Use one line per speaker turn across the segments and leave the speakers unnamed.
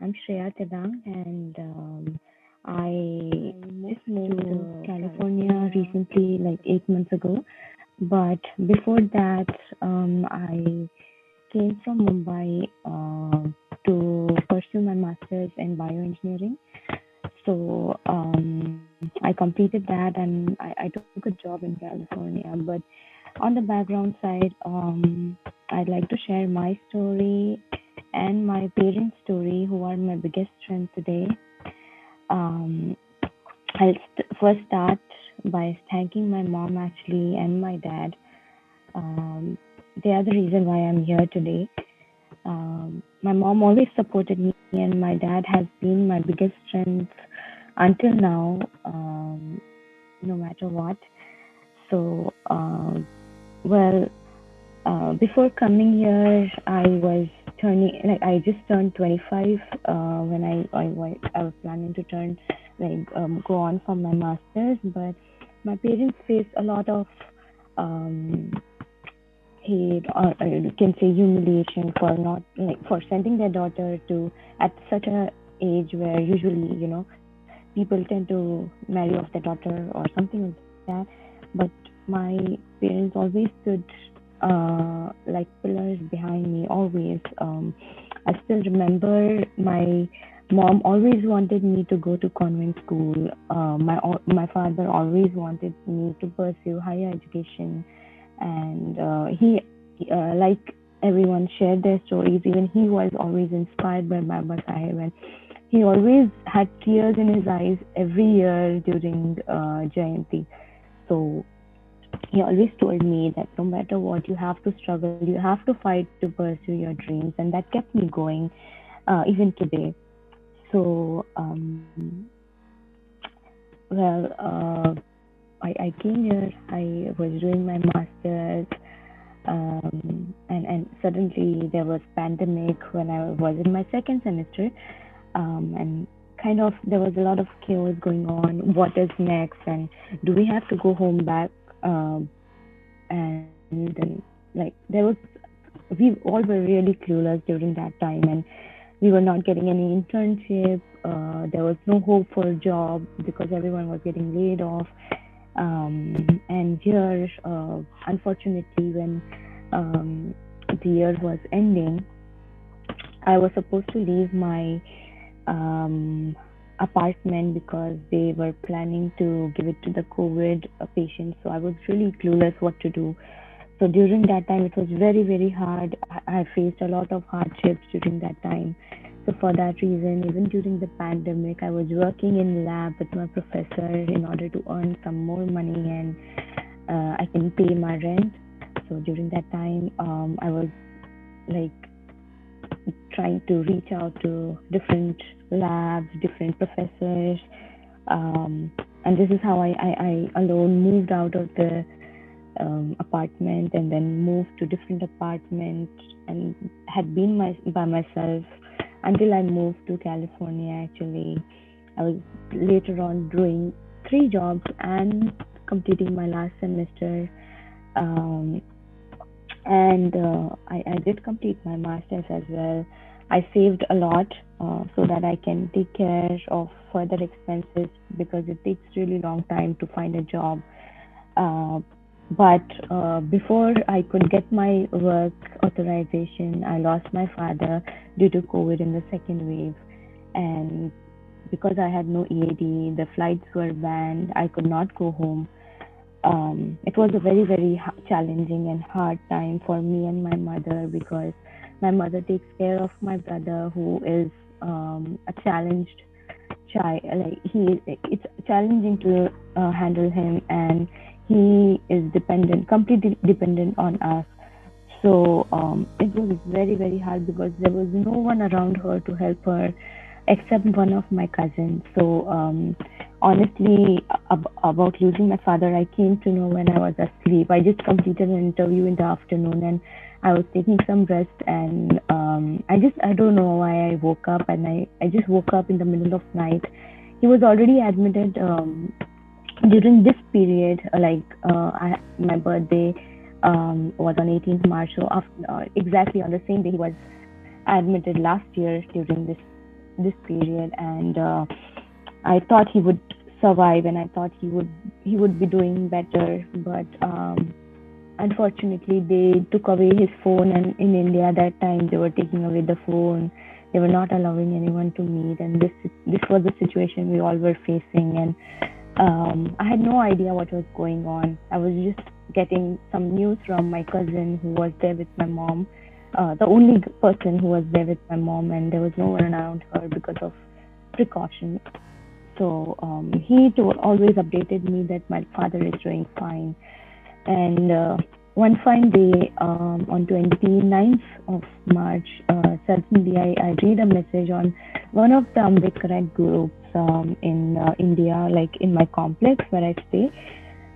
I'm Shreya Telang, and I just moved to California recently, like 8 months ago. But before that, I came from Mumbai to pursue my master's in bioengineering. So I completed that, and I took a job in California. But on the background side, I'd like to share my story and my parents' story, who are my biggest strength today. Um, first start by thanking my mom actually and my dad. Um, they are the reason why I'm here today. My mom always supported me, and my dad has been my biggest strength until now, no matter what. So, well, before coming here, I was turning like I just turned 25 when I was planning to turn go on for my masters, but my parents faced a lot of um, hate, or you can say humiliation, for not like for sending their daughter to at such a age where usually people tend to marry off their daughter or something like that. But my parents always stood like pillars behind me, always. I still remember my mom always wanted me to go to convent school. My father always wanted me to pursue higher education, and he like everyone shared their stories. Even he was always inspired by Baba Sahib, and he always had tears in his eyes every year during Jayanti. So he always told me that no matter what, you have to struggle, you have to fight to pursue your dreams, and that kept me going even today. So, well, I came here, I was doing my master's, and suddenly there was pandemic when I was in my second semester, and kind of there was a lot of chaos going on. What is next, and do we have to go home back? Um, and then like there was we all were really clueless during that time, and we were not getting any internship. There was no hope for a job because everyone was getting laid off. And here, unfortunately, when um, the year was ending, I was supposed to leave my um, apartment because they were planning to give it to the COVID patients. So I was really clueless what to do. So during that time, it was very, very hard. I faced a lot of hardships during that time. So for that reason, even during the pandemic, I was working in lab with my professor in order to earn some more money, and I can pay my rent. So during that time, I was like trying to reach out to different labs, different professors, and this is how I alone moved out of the apartment, and then moved to different apartment, and had been by myself until I moved to California. Actually, I was later on doing three jobs and completing my last semester. Um, and I did complete my masters as well. I saved a lot so that I can take care of further expenses because it takes really long time to find a job. Uh, but before I could get my work authorization, I lost my father due to COVID in the second wave. And because I had no EAD, the flights were banned. I could not go home. It was a very, very challenging and hard time for me and my mother because my mother takes care of my brother who is a challenged child. Like it's challenging to handle him, and he is dependent, completely dependent on us. So it was very, very hard because there was no one around her to help her except one of my cousins. So honestly, about losing my father, I came to know when I was asleep. I just completed an interview in the afternoon, and I was taking some rest, and I don't know why I woke up, and I just woke up in the middle of night. He was already admitted during this period, my birthday was on 18th March, so after, exactly on the same day he was admitted last year during this this period, and I thought he would survive, and I thought he would be doing better. But unfortunately, they took away his phone, and in India that time they were taking away the phone. They were not allowing anyone to meet, and this was the situation we all were facing. And I had no idea what was going on. I was just getting some news from my cousin who was there with my mom, the only person who was there with my mom, and there was no one around her because of precaution. So always updated me that my father is doing fine. And one fine day, on 29th of March, suddenly I read a message on one of the Ambedkar groups in India, like in my complex where I stay.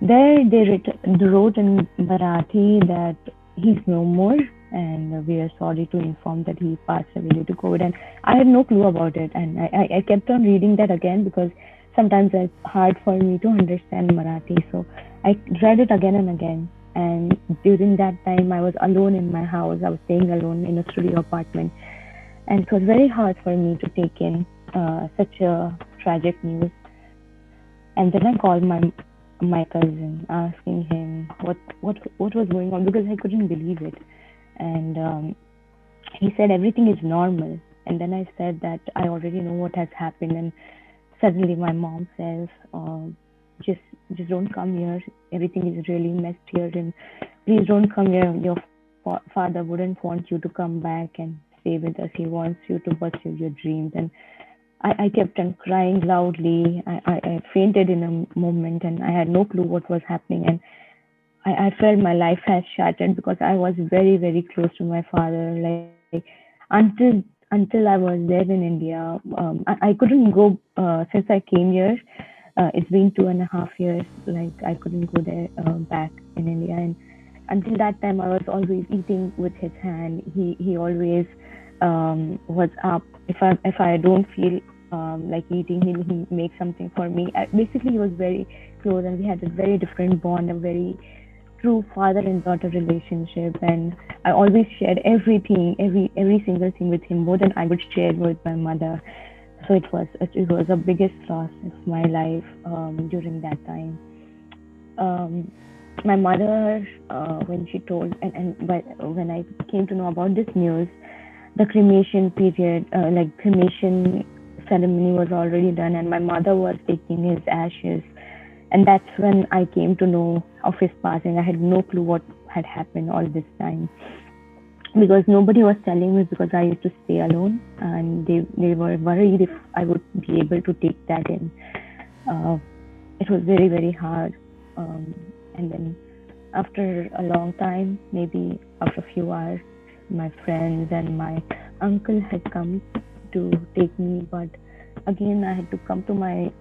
There they wrote in Marathi that he's no more, and we are sorry to inform that he passed away due to COVID. And I had no clue about it, and I kept on reading that again because sometimes it's hard for me to understand Marathi. So I read it again and again. And during that time, I was alone in my house. I was staying alone in a studio apartment, and it was very hard for me to take in such a tragic news. And then I called my cousin, asking him what was going on because I couldn't believe it. And he said everything is normal. And then I said that I already know what has happened. And suddenly my mom says, just just don't come here. Everything is really messed here, and please don't come here. Your father wouldn't want you to come back and stay with us. He wants you to pursue your dreams. And I kept on crying loudly. I fainted in a moment, and I had no clue what was happening. And I felt my life has shattered because I was very, very close to my father. Like until I was there in India, I couldn't go since I came here. It's been 2.5 years. Like I couldn't go there back in India, and until that time, I was always eating with his hand. He always was up. If I don't feel like eating, he make something for me. Basically, he was very close, and we had a very different bond, a very true father and daughter relationship. And I always shared everything, every single thing with him, more than I would share with my mother. So it was the biggest loss of my life during that time. Um, my mother, when she told, but when I came to know about this news, the cremation period, like cremation ceremony was already done, and my mother was taking his ashes. And that's when I came to know of his passing. I had no clue what had happened all this time because nobody was telling me because I used to stay alone, and they were worried if I would be able to take that in. Uh, it was very, very hard. Um, and then after a long time, maybe after a few hours, my friends and my uncle had come to take me, but again, I had to come to my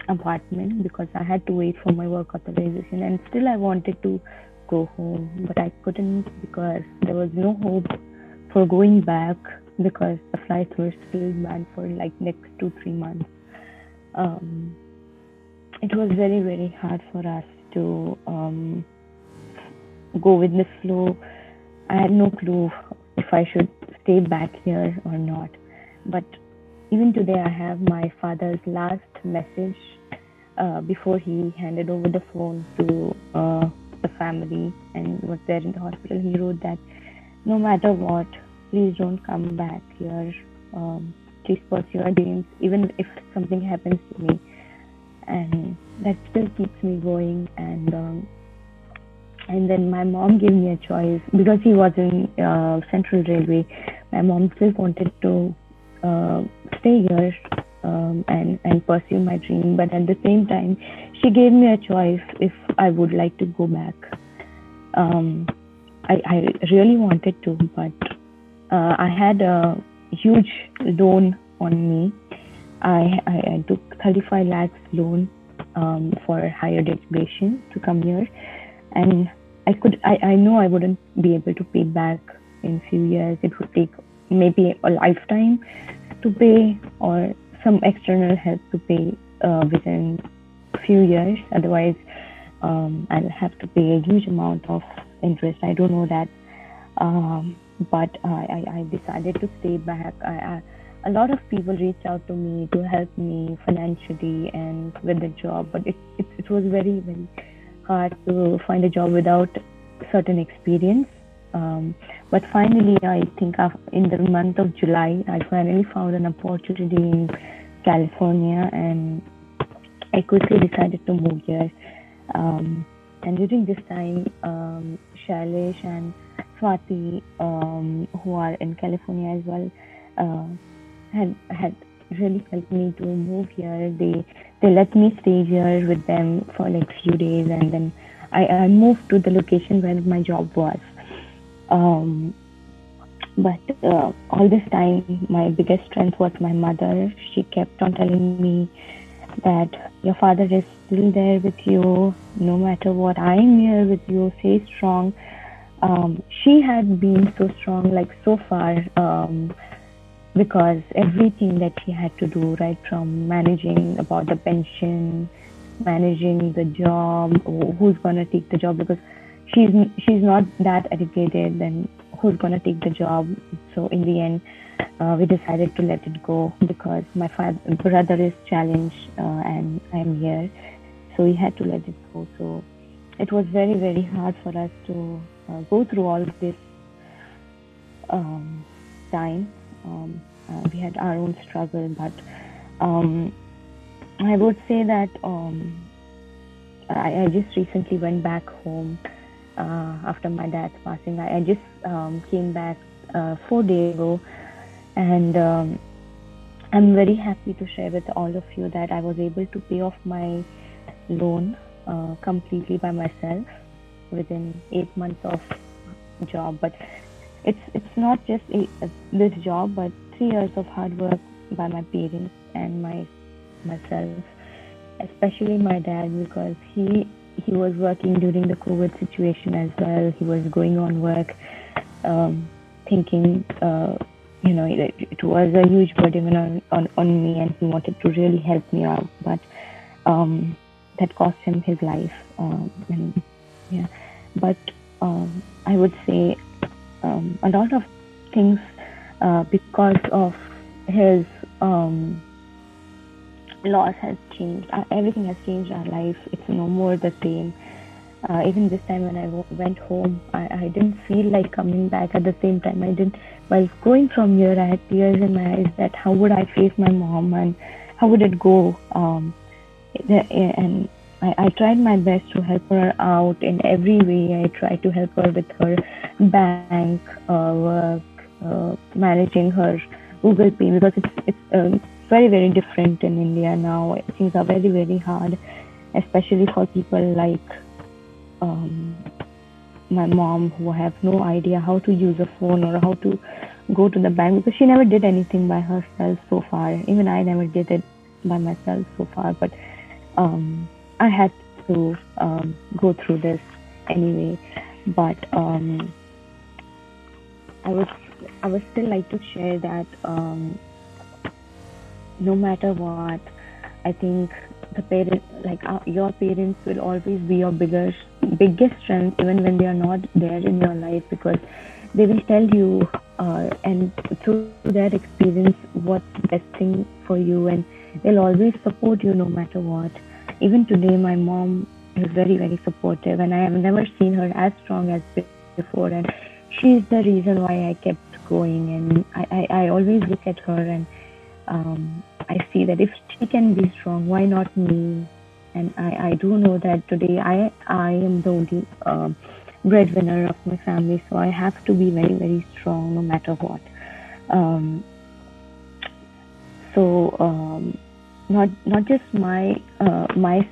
apartment because I had to wait for my work authorization, and still I wanted to go home, but I couldn't because there was no hope for going back because the flights were still banned for like next 2-3 months. Um, it was very, very hard for us to go with the flow. I had no clue if I should stay back here or not. But even today, I have my father's last message before he handed over the phone to the family and was there in the hospital. He wrote that no matter what, please don't come back here. Please pursue your dreams, even if something happens to me. And that still keeps me going. And then my mom gave me a choice because he was in Central Railway. My mom still wanted to uh, stay here and pursue my dream, but at the same time, she gave me a choice if I would like to go back. Um, I really wanted to, but I had a huge loan on me. I took 35 lakhs loan for higher education to come here, and I know I wouldn't be able to pay back in few years. It would take maybe a lifetime to pay or some external help to pay within few years. Otherwise, I'll have to pay a huge amount of interest. I don't know that, but I decided to stay back. a lot of people reached out to me to help me financially and with the job, but it was very, very hard to find a job without certain experience. But finally, I think in the month of July, I finally found an opportunity in California, and I quickly decided to move here. Um, and during this time, Shailesh and Swati, who are in California as well, uh, had really helped me to move here. They let me stay here with them for like few days, and then I moved to the location where my job was. Um, but all this time, my biggest strength was my mother. She kept on telling me that your father is still there with you, no matter what. I'm here with you. Stay strong. She had been so strong, like so far, because everything that she had to do, right from managing about the pension, managing the job, who's gonna take the job, because she's she's not that educated, then who's gonna take the job? So in the end, we decided to let it go because my father brother is challenged, and I'm here, so we had to let it go. So it was very, very hard for us to go through all this um, time. We had our own struggle, but um, I would say that I just recently went back home after my dad's passing. I just came back 4 days ago, and I'm very happy to share with all of you that I was able to pay off my loan completely by myself within 8 months of job. But it's not just this job, but 3 years of hard work by my parents and myself, especially my dad, because he was working during the COVID situation as well. He was going on work, um, thinking, it was a huge burden on me, and he wanted to really help me out, but um, that cost him his life. And yeah, but I would say a lot of things because of his loss has changed. Everything has changed our life. It's no more the same. Even this time when I went home, I didn't feel like coming back. At the same time, I didn't. While going from here, I had tears in my eyes that how would I face my mom and how would it go? And I tried my best to help her out in every way. I tried to help her with her bank work, managing her Google Pay, because it's very, very different in India now. Things are very, very hard, especially for people like um, my mom, who have no idea how to use a phone or how to go to the bank, because she never did anything by herself so far. Even I never did it by myself so far, but I had to go through this anyway. But I would I would still like to share that no matter what, I think the parent, like your parents, will always be your biggest strength, even when they are not there in your life, because they will tell you, and through their experience, what's the best thing for you, and they'll always support you no matter what. Even today, my mom is very, very supportive, and I have never seen her as strong as before, and she's the reason why I kept going. And I always look at her, and I see that if she can be strong, why not me? And I do know that today I am the only breadwinner of my family, so I have to be very, very strong no matter what. Um, so not just my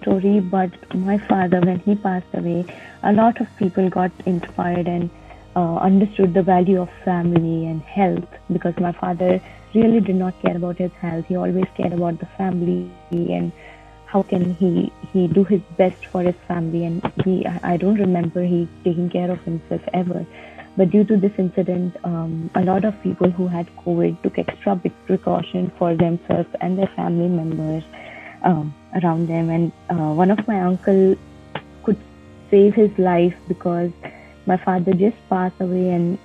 story, but my father, when he passed away, a lot of people got inspired and understood the value of family and health, because my father really did not care about his health. He always cared about the family and how can he do his best for his family. And I don't remember he taking care of himself ever. But due to this incident, a lot of people who had COVID took extra big precaution for themselves and their family members around them. And one of my uncle could save his life because my father just passed away, and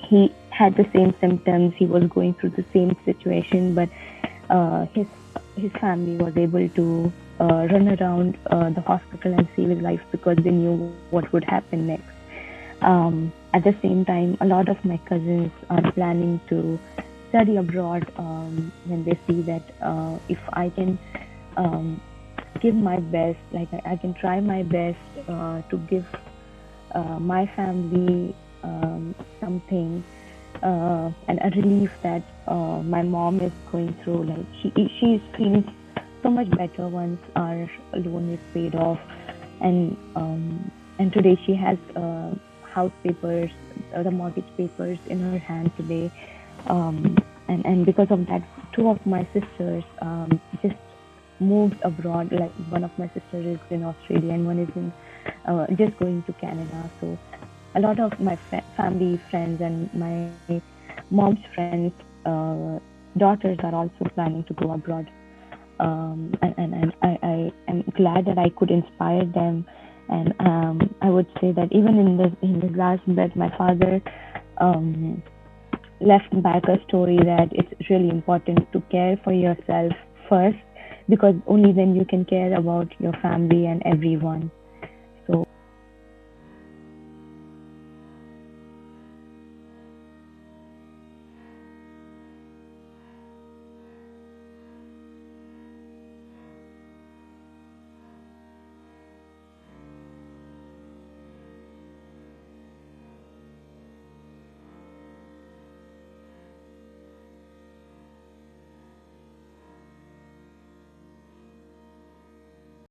he had the same symptoms. He was going through the same situation, but his family was able to run around the hospital and save his life because they knew what would happen next. At the same time, a lot of my cousins are planning to study abroad when they see that if I can um, give my best, like I can try my best to give my family something and a relief that my mom is going through. Like she feels so much better once our loan is paid off, and today she has house papers, the mortgage papers in her hand today, and because of that, two of my sisters just moved abroad. Like one of my sisters is in Australia and one is in just going to Canada. So a lot of my family friends and my mom's friends daughters are also planning to go abroad, and I am glad that I could inspire them. And I would say that even in the last breath, my father um, left back a story that it's really important to care for yourself first, because only then you can care about your family and everyone.